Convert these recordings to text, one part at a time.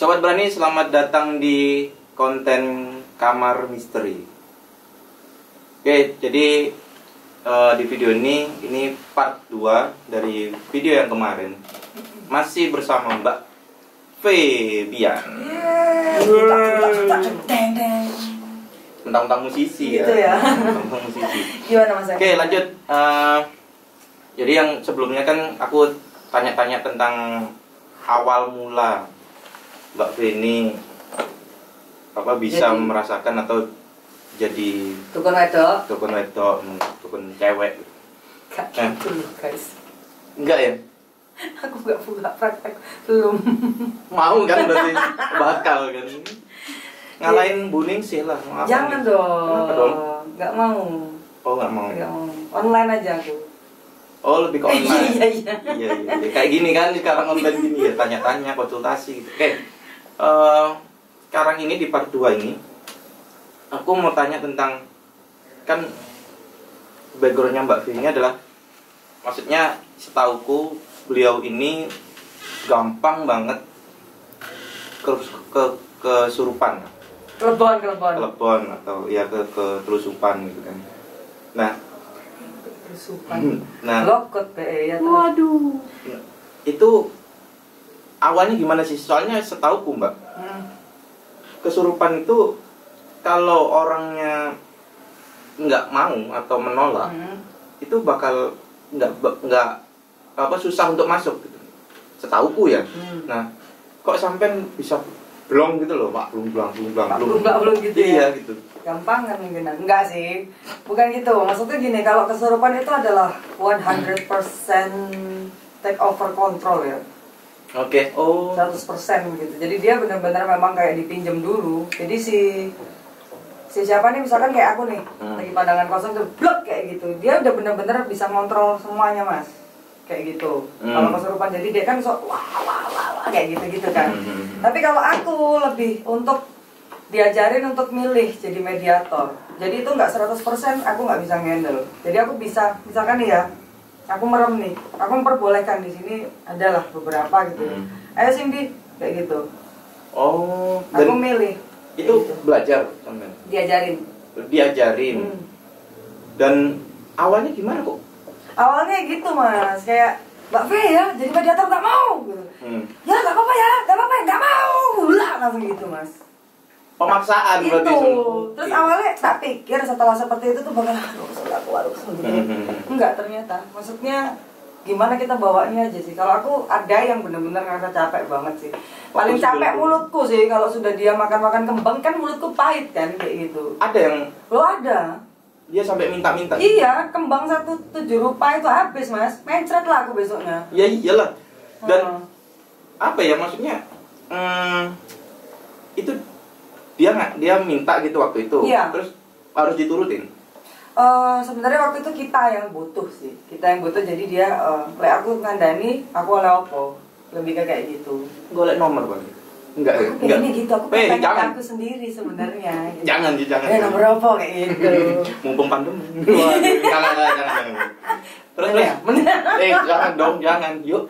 Sobat Berani, selamat datang di konten Kamar Misteri. Oke, jadi di video ini part 2 dari video yang kemarin. Masih bersama Mbak Febian. Tentang musisi gitu ya. Tentang musisi. Gimana Mas? Oke, lanjut. Jadi yang sebelumnya kan aku tanya-tanya tentang awal mula Mbak Fe ini apa bisa merasakan atau jadi dukun wedok, dukun cewek. gak gitu loh guys. Enggak ya? Aku gak buka praktek, belum. Mau kan berarti bakal kan. Ngalahin Buning sih lah. Jangan dong. Kenapa dong? Gak mau. Oh, nggak mau. Gak mau. Online aja aku. Oh, lebih ke online. Iya. Iya. Kayak gini kan sekarang online gini ya, tanya-tanya, konsultasi gitu. Oke. Sekarang ini di part 2 ini aku mau tanya tentang, kan backgroundnya Mbak Fe ini adalah, maksudnya setauku beliau ini gampang banget kesurupan. Telepon atau ya ketelusupan gitu kan. Nah, Lokot ya. Waduh. Itu awalnya gimana sih? Soalnya setauku Mbak, kesurupan itu kalau orangnya nggak mau atau menolak, itu bakal nggak apa susah untuk masuk gitu. Setauku ya. Nah, kok sampai bisa blong gitu loh, Pak, blong gitu ya. ya. Gitu. Gampang kan mungkin. Enggak sih. Bukan gitu. Maksudnya gini, kalau kesurupan itu adalah 100% take over control ya. Oke. Oh. 100% gitu. Jadi dia benar-benar memang kayak dipinjam dulu. Jadi si siapa nih, misalkan kayak aku nih, lagi pandangan kosong tuh blok kayak gitu. Dia udah benar-benar bisa ngontrol semuanya, Mas. Kayak gitu. Kalau kesurupan jadi dia kan sok wah kayak gitu kan. Tapi kalau aku lebih untuk diajarin untuk milih jadi mediator. Jadi itu nggak 100% aku nggak bisa handle. Jadi aku bisa, misalkan nih ya, aku merem nih, aku memperbolehkan di sini adalah beberapa gitu. Ayo Cindy kayak gitu. Oh. Aku milih. Itu gitu. belajar sampai. Diajarin. Dan awalnya gimana kok? Awalnya gitu Mas, kayak Mbak Fe ya, jadi mediator nggak mau gitu. Ya nggak apa-apa ya, nggak mau lah, langsung gitu Mas. Pemaksaan itu. berarti. Terus awalnya tak pikir setelah seperti itu tuh bakal harus gitu. Enggak, ternyata maksudnya gimana kita bawanya aja sih. Kalau aku ada yang bener-bener ngerasa capek banget sih. Paling capek mulutku sih, kalau sudah dia makan kembang kan mulutku pahit kan kayak gitu. Ada yang ada. Dia sampai minta-minta. Iya, kembang 1 7 rupiah itu habis Mas. Mencret lah aku besoknya. Ya iyalah. Dan apa ya maksudnya? Itu dia minta gitu waktu itu. Iya. Terus harus diturutin. Sebenarnya waktu itu kita yang butuh sih. Jadi dia aku ngandani, aku oleh opo. Lebih kayak gitu. Golek nomor Bang. Enggak ya? Enggak. Ini gitu, aku pengen jangan. aku sendiri sebenarnya. Gitu. Jangan. Nomor opo kayak gitu. Mumpung pandemi. Jangan. Terus. Jangan. Yuk.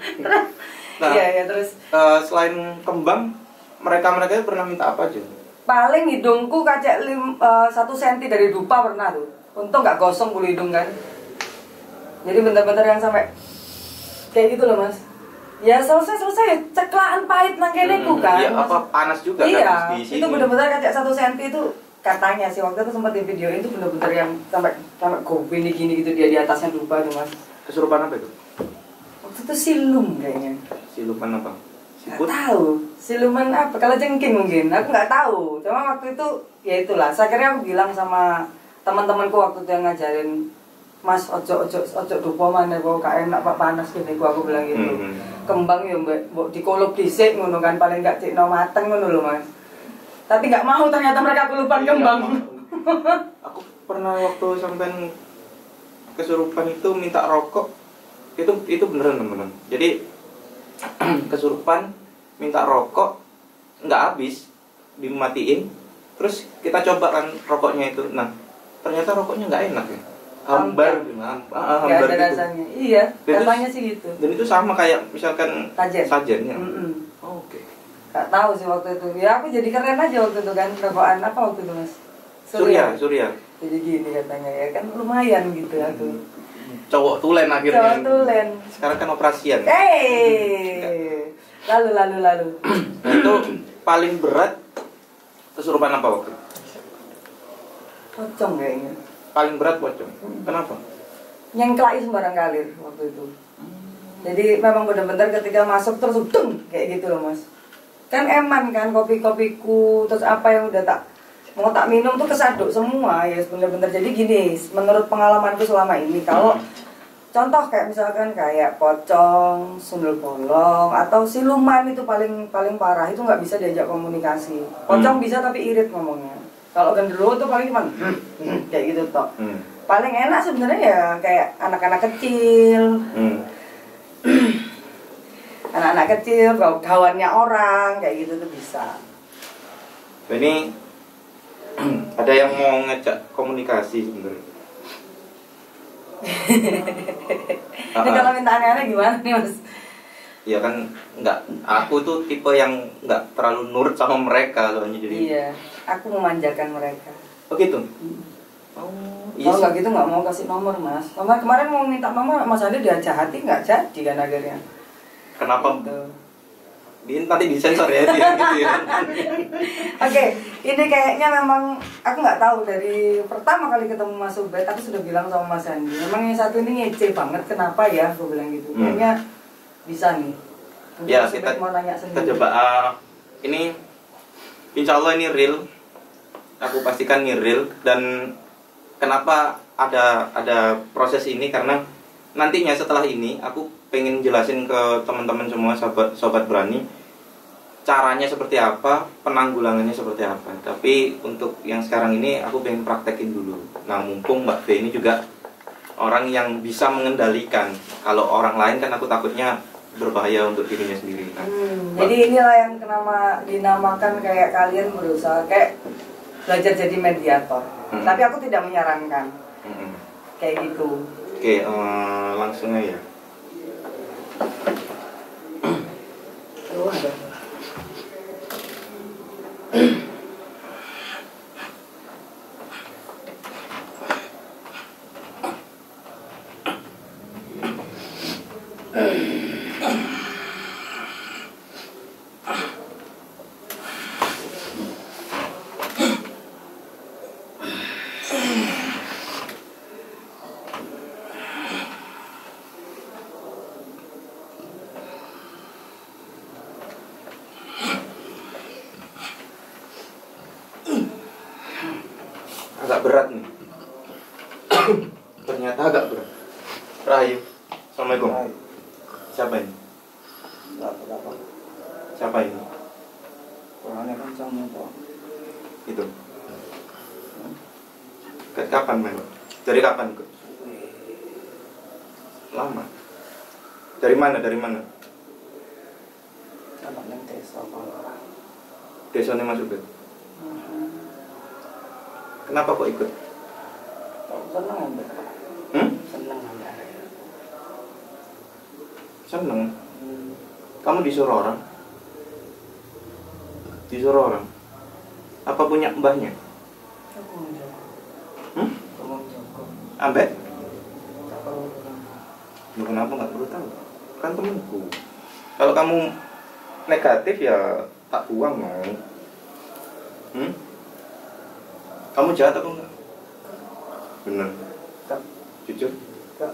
Nah, iya, terus selain kembang, mereka pernah minta apa aja? paling hidungku kacek 1 cm dari dupa pernah tuh. Untung nggak gosong bulu hidung kan. Jadi bener-bener yang sampai kayak gitu loh Mas. Ya selesai ya, ceklaan pahit nang keneku kan. Iya, apa panas juga iya, kan di sini. Itu bener-bener kacek 1 cm itu katanya sih waktu itu sempat di video itu bener-bener yang sampai gini gitu dia di atasnya dupa tuh Mas. Kesurupan apa itu? Waktu itu silum kayaknya. Siluman apa? Nggak tahu siluman apa, kalau jengking mungkin aku nggak tahu. Cuma waktu itu ya itulah, akhirnya aku bilang sama teman-temanku waktu itu yang ngajarin, Mas ojo dupa mana kok gak enak pak panas gini aku bilang gitu. Kembang ya mbak dikolup dhisik ngono kan, paling nggak cikno mateng ngono loh Mas. Tapi nggak mau, ternyata mereka kelupaan kembang. Aku pernah waktu sampai kesurupan itu minta rokok, itu beneran teman-teman. Jadi kesurupan minta rokok nggak habis, dimatiin, terus kita coba kan rokoknya itu. Nah ternyata rokoknya nggak enak ya, hambar hambar ada gitu. Rasanya iya, katanya sih gitu. Dan itu sama kayak misalkan sajen sajennya. Oke. Gak tahu sih waktu itu. Ya aku jadi keren aja waktu itu kan. Rokokan apa waktu itu Mas? Surya. Jadi gini katanya ya kan lumayan gitu aku. Cowok tulen akhirnya. Cowok tulen. Sekarang kan operasian. Lalu. Nah, itu paling berat kesurupan apa waktu? Pocong kayaknya. Paling berat pocong. Kenapa? Nyengklai sembarang kalir waktu itu. Jadi memang benar-benar ketika masuk terus dung kayak gitu loh Mas. Kan eman kan kopi-kopiku terus apa yang udah mau tak minum tuh kesaduk semua ya benar-benar. Jadi gini, menurut pengalamanku selama ini kalau contoh kayak misalkan kayak pocong, sundel bolong atau siluman itu paling parah, itu nggak bisa diajak komunikasi. Pocong bisa tapi irit ngomongnya. Kalau genderuwo tuh paling cuma kayak gitu toh. Paling enak sebenarnya ya kayak anak-anak kecil. Anak-anak kecil, kawannya orang kayak gitu tuh bisa. Ini ada yang mau ngajak komunikasi sebenarnya. Ini kalau minta aneh-aneh gimana nih Mas? Ya kan aku tuh tipe yang nggak terlalu nurut sama mereka soalnya jadi. Iya, aku memanjakan mereka. Oh gitu. Iya Kalau nggak gitu nggak mau kasih nomor Mas. Kemarin mau minta nomor Mas Andi dia hati nggak jadi kan akhirnya. Kenapa? Gitu. Nanti disensor ya dia gitu ya. Oke, ini kayaknya memang aku nggak tahu dari pertama kali ketemu Mas Ubed aku sudah bilang sama Mas Andi. Memang yang satu ini ngece banget, kenapa ya? Aku bilang gitu. Kayaknya bisa nih. Ya Mas kita Ubed mau nanya sendiri. coba. Ini insya Allah ini real. Aku pastikan ini real. Dan kenapa ada proses ini karena nantinya setelah ini aku pengen jelasin ke teman-teman semua sobat berani caranya seperti apa, penanggulangannya seperti apa. Tapi untuk yang sekarang ini aku pengen praktekin dulu. Nah mumpung Mbak V ini juga orang yang bisa mengendalikan. Kalau orang lain kan aku takutnya berbahaya untuk dirinya sendiri. Nah, jadi inilah yang dinamakan kayak kalian berusaha kayak belajar jadi mediator. Tapi aku tidak menyarankan kayak gitu. Oke, langsung aja. Oh, ada. Agak berat nih. Ternyata agak berat. Rahayu. Assalamualaikum. Siapa ini? Siapa ini? Orangnya kencang kok. Itu. Kapan main? Dari kapan ikut? Lama. Dari mana? Anak yang desa Pak. Desanya Mas Ubed. Kenapa kok ikut? Seneng ambil. Seneng ambil. Seneng. Kamu disuruh orang? Disuruh orang? Apa punya mbahnya? Aku mau jago. Aku mau jago. Ambek? Tak perlu. Lu kenapa nggak perlu tahu? Kan temenku. Kalau kamu negatif ya tak buang mau. Kamu jahat apa enggak? Bener. Kak. Jujur? Kak.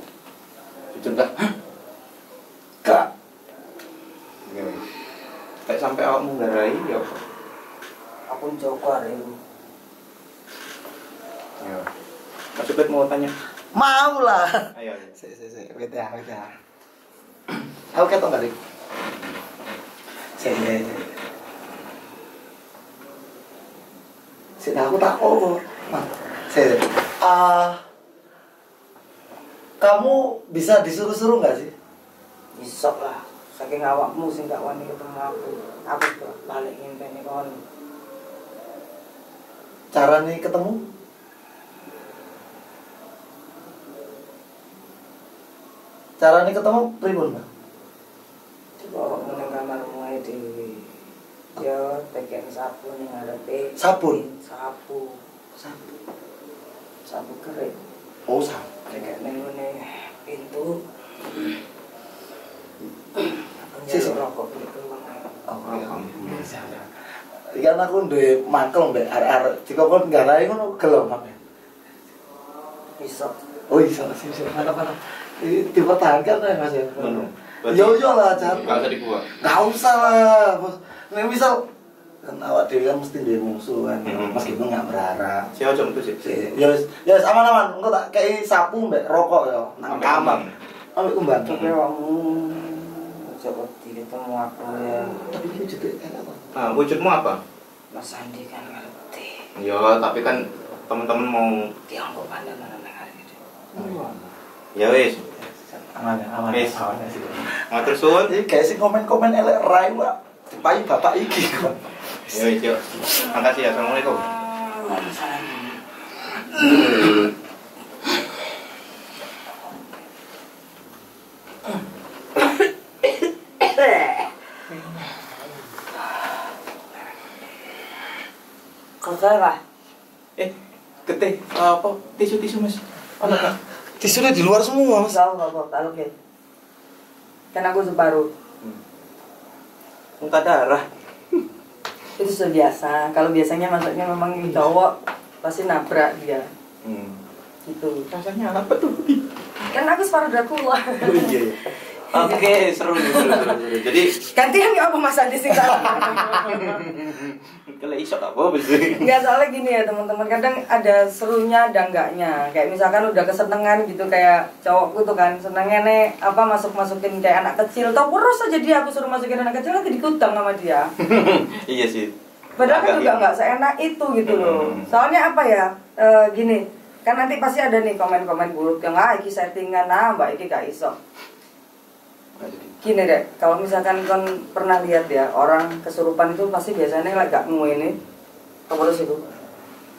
Jujur enggak? Kak. Gini. Kayak sampai awakmu nggarai ya apa? Aku jago hari ini. Ya. Mas Ubed mau tanya? Mau lah. Ayo. Beda. Aku ketok enggak, Dik? Saya. Aku tak saya. Kamu bisa disuruh-suruh nggak sih? Bisa lah. Saking awakmu sing gak wani ketemu aku. Aku tuh balik nginteni kon. Caranya ketemu? Caranya ketemu pripun, Mbak? Coba awakmu nang kamarmu ae dhewe. Ya sapu nih ngarepe. Sabun? Sapu. Sapu kering. Oh, sapu. Kayak ning ngene pintu. Sisi rokok gitu Bang. Ikan aku duwe mangkel mbek arek-arek dikokon nggarai ngono gelem apa? Bisa. Oh iya, sih. Mantap. Ini dipertahankan ya Mas ya. Yo lah, Jan. Enggak usah dibuat. Enggak usah lah, Bos. Nek misal kan awak dhewe kan mesti duwe musuh kan. Meskipun enggak berharap. Si ojo metu sih. Ya wis aman-aman. Engko tak kei sapu mbek rokok ya. Nang kamar. Ambek kumbang. Tapi kamu coba ketemu aku ya. Tapi ini juga enak kok. Nah, wujudmu apa? Mas Andi kan ngerti. Ya, tapi kan teman-teman mau Tiongkok pandang mana hari gitu. ya wis. Aman. Wis. Matur suwun. Iki guys sing komen-komen elek rai Pak. Dipayu bapak iki kok. Ya wis, yuk. Makasih ya. Assalamualaikum. Kotor lah. Getih apa? Tisu Mas. Ono enggak? Tisunya di luar semua, Mas. Enggak, kalau gitu. Kan aku separuh. Muka darah. Itu sudah biasa. Kalau biasanya masuknya memang cowok pasti nabrak dia. Gitu. Rasanya apa tuh? Kan aku separuh Dracula. Oh iya. Oke, seru. Jadi Gantian nggak apa Mas Andi sih kan? kalau iso apa sih? Nggak, soalnya gini ya teman-teman, kadang ada serunya ada enggaknya. Kayak misalkan udah kesenengan gitu, kayak cowokku tuh kan senengnya nih apa masukin kayak anak kecil, tau terus aja dia aku suruh masukin anak kecil nanti dikutang sama dia. Iya sih. Padahal kan Agak juga ini. nggak seenak itu gitu loh. Soalnya apa ya, gini, kan nanti pasti ada nih komen-komen buruk yang iki settingan, mbak iki gak iso. Gini deh, kalau misalkan kon pernah lihat ya orang kesurupan itu pasti biasanya lagi gak ini terus itu.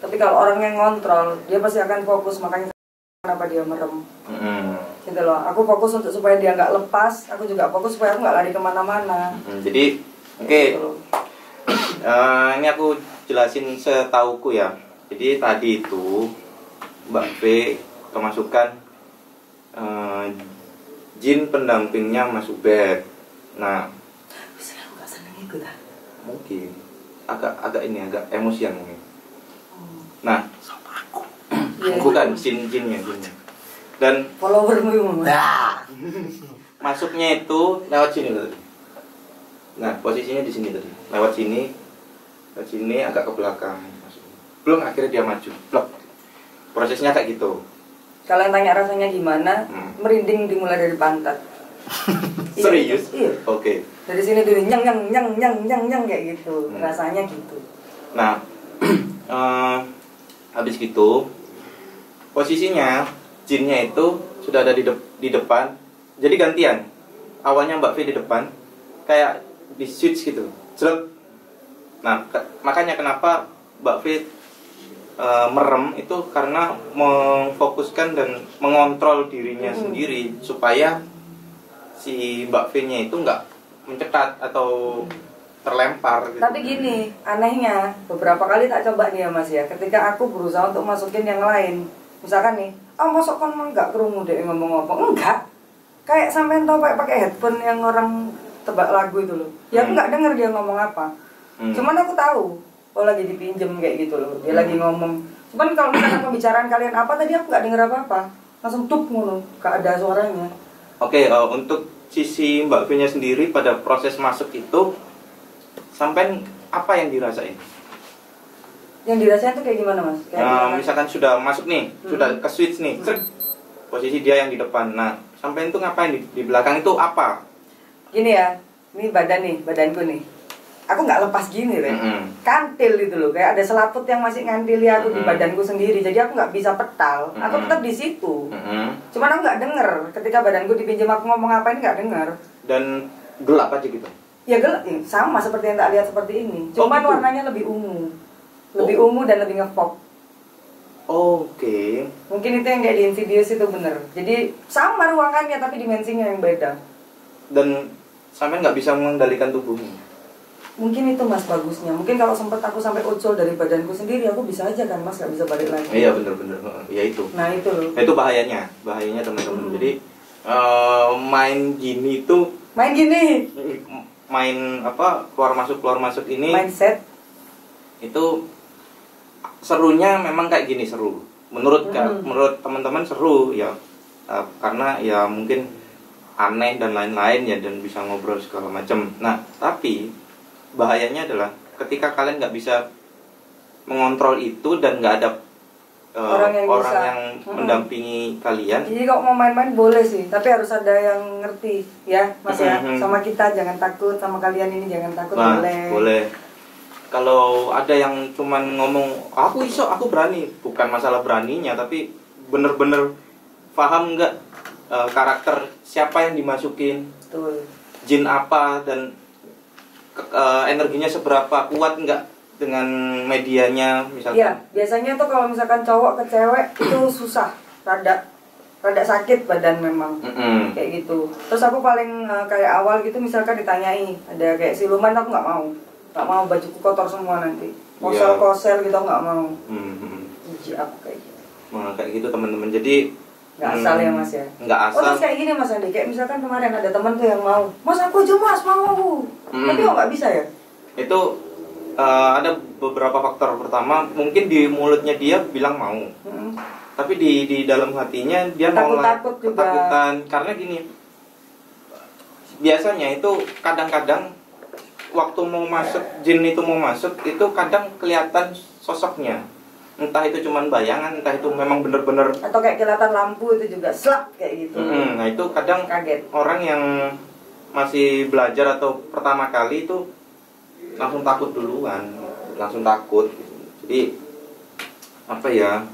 Tapi kalau orang yang ngontrol, dia pasti akan fokus, makanya kenapa dia merem. Gitu loh, aku fokus untuk supaya dia nggak lepas, aku juga fokus supaya aku nggak lari kemana-mana. Jadi, oke. Ini aku jelasin setauku ya. Jadi tadi itu Mbak B kemasukan jin pendampingnya Mas Ubed. Nah, Bisa aku gak seneng ikut ah. mungkin agak emosian mungkin. Nah, bukan jinnya. Dan Followermu itu Mas. Nah, masuknya itu lewat sini tadi. Nah, posisinya di sini tadi. Lewat sini agak ke belakang. Belum akhirnya dia maju. Blok. Prosesnya kayak gitu. Kalian tanya rasanya gimana? Merinding dimulai dari pantat. Serius? Iya. Oke. Dari sini dulu nyang kayak gitu. Rasanya gitu. Nah, habis gitu posisinya jinnya itu sudah ada di depan. Jadi gantian. Awalnya Mbak V di depan, kayak di switch gitu. Jelek. Nah, makanya kenapa Mbak V merem itu karena memfokuskan dan mengontrol dirinya sendiri supaya si Mbak V-nya itu nggak mencetat atau terlempar gitu. Tapi gini, anehnya beberapa kali tak coba nih ya Mas ya. Ketika aku berusaha untuk masukin yang lain, misalkan nih, masuk kan nggak kerungu deh ngomong apa? Enggak. Kayak sampai tau pakai headphone yang orang tebak lagu itu loh. Ya aku nggak denger dia ngomong apa. Cuman aku tahu, lagi dipinjem kayak gitu loh. Dia lagi ngomong. Cuman kalau misalkan pembicaraan kalian apa tadi aku nggak denger apa-apa. Langsung tup ngono, nggak ada suaranya. Oke, untuk sisi Mbak V-nya sendiri pada proses masuk itu sampai apa yang dirasain? Yang dirasain tuh kayak gimana Mas? Kayak Misalkan sudah masuk nih, sudah ke switch nih, posisi dia yang di depan. Nah, sampai itu ngapain di belakang itu apa? Gini ya, ini badanku nih. Aku nggak lepas gini deh, kantil gitu loh, kayak ada selaput yang masih ngantili aku di badanku sendiri. Jadi aku nggak bisa petal, aku tetap di situ. Cuman aku nggak denger ketika badanku dipinjam aku ngomong apa ini nggak denger. Dan gelap aja gitu. Ya gelap, sama seperti yang tak lihat seperti ini. Cuman gitu. warnanya lebih ungu dan lebih ngepop. Oke. Mungkin itu yang kayak di Insidious itu bener. Jadi sama ruangannya tapi dimensinya yang beda. Dan sampai nggak bisa mengendalikan tubuhnya. mungkin itu mas bagusnya. Mungkin kalau sempat aku sampai ucul dari badanku sendiri, aku bisa aja kan mas, nggak bisa balik lagi. Iya bener-bener, ya itu. Nah itu loh. Itu bahayanya teman-teman. Jadi main gini tuh, main apa keluar masuk ini, mindset itu serunya memang kayak gini seru. Menurut teman-teman seru ya, karena ya mungkin aneh dan lain-lain ya, dan bisa ngobrol segala macam. Nah tapi bahayanya adalah ketika kalian nggak bisa mengontrol itu dan nggak ada orang yang mendampingi kalian. Jadi kalau mau main-main boleh sih, tapi harus ada yang ngerti ya mas ya. Sama kita jangan takut, sama kalian ini jangan takut. Boleh. Kalau ada yang cuman ngomong aku iso, aku berani, bukan masalah beraninya, tapi bener-bener paham nggak karakter siapa yang dimasukin, betul, jin apa, dan energinya seberapa kuat nggak dengan medianya misalkan. Iya, biasanya tuh kalau misalkan cowok ke cewek itu susah, rada sakit badan memang. Kayak gitu. Terus aku paling kayak awal gitu misalkan ditanyai ada kayak siluman, aku nggak mau bajuku kotor semua nanti, kosel gitu, nggak mau. Jijik aku kayak gitu. Nah, kayak gitu teman-teman. Jadi nggak asal ya mas ya. Nggak asal. Terus kayak gini mas Andi, kayak misalkan kemarin ada teman tuh yang mau, mas aku aja mas mau, tapi kok nggak bisa ya? Itu ada beberapa faktor. Pertama, mungkin di mulutnya dia bilang mau, tapi di dalam hatinya dia takut juga. Ketakutan. Karena gini, biasanya itu kadang-kadang waktu mau masuk, jin itu mau masuk, itu kadang kelihatan sosoknya. Entah itu cuman bayangan, entah itu memang bener-bener, atau kayak kelihatan lampu itu juga slap kayak gitu. Nah itu kadang kaget. Orang yang masih belajar atau pertama kali itu langsung takut duluan, langsung takut. Jadi apa ya?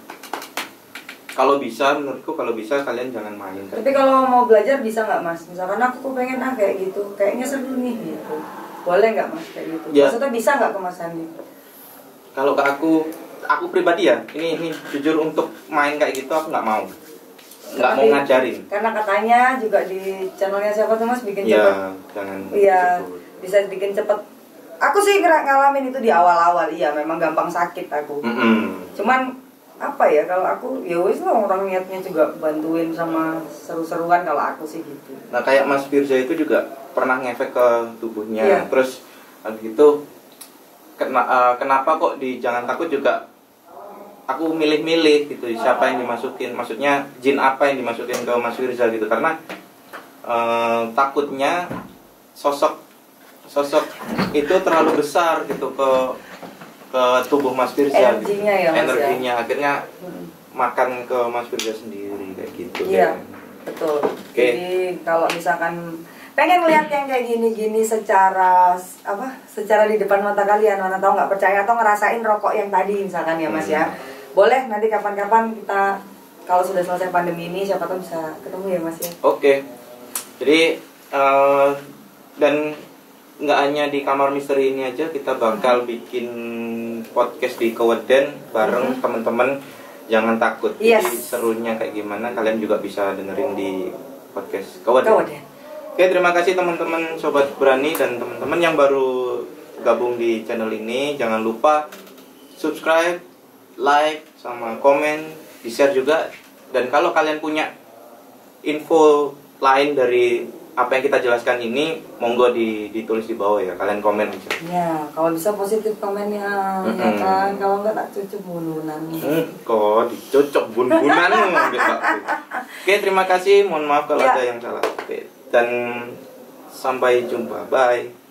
Kalau bisa, menurutku kalau bisa kalian jangan main. Tapi kalau mau belajar bisa nggak mas? Misalkan aku pengen kayak gitu, kayaknya seru nih gitu. Boleh nggak mas kayak gitu? Ya. Maksudnya bisa nggak ke mas Andi? Kalau ke aku pribadi ya, ini jujur, untuk main kayak gitu aku nggak mau ngajarin. Karena katanya juga di channelnya siapa tuh mas bikin ya, cepet. Jangan. Iya, bisa bikin cepet. Aku sih ngalamin itu di awal-awal, iya memang gampang sakit aku. Cuman apa ya, kalau aku ya wis lah, orang niatnya juga bantuin sama seru-seruan, kalau aku sih gitu. Nah kayak Mas Firza itu juga pernah ngefek ke tubuhnya, iya. Terus habis itu kenapa kok di Jangan Takut juga aku milih-milih gitu siapa yang dimasukin, maksudnya jin apa yang dimasukin ke Mas Firza gitu, karena takutnya sosok itu terlalu besar gitu ke tubuh Mas Firza. Energinya gitu. Energinya ya? Akhirnya makan ke Mas Firza sendiri kayak gitu. Iya, betul. Jadi kalau misalkan pengen lihat yang kayak gini-gini secara di depan mata kalian, mana tahu nggak percaya atau ngerasain rokok yang tadi misalkan ya mas ya, boleh nanti kapan-kapan kita kalau sudah selesai pandemi ini siapa tahu bisa ketemu ya mas ya. Oke. Jadi dan nggak hanya di Kamar Misteri ini aja, kita bakal bikin podcast di Keweden bareng teman-teman Jangan Takut. Yes. Jadi serunya kayak gimana kalian juga bisa dengerin di podcast Keweden. Oke, terima kasih teman-teman Sobat Berani dan teman-teman yang baru gabung di channel ini. Jangan lupa subscribe, like, sama komen, di-share juga. Dan kalau kalian punya info lain dari apa yang kita jelaskan ini, monggo ditulis di bawah ya, kalian komen aja. Ya, kalau bisa positif komennya, ya kan. Kalau enggak tak cucuk bulunan. Kok dicocok bun-bunan. Oke, terima kasih. Mohon maaf kalau ada yang salah. Oke, dan sampai jumpa. Bye.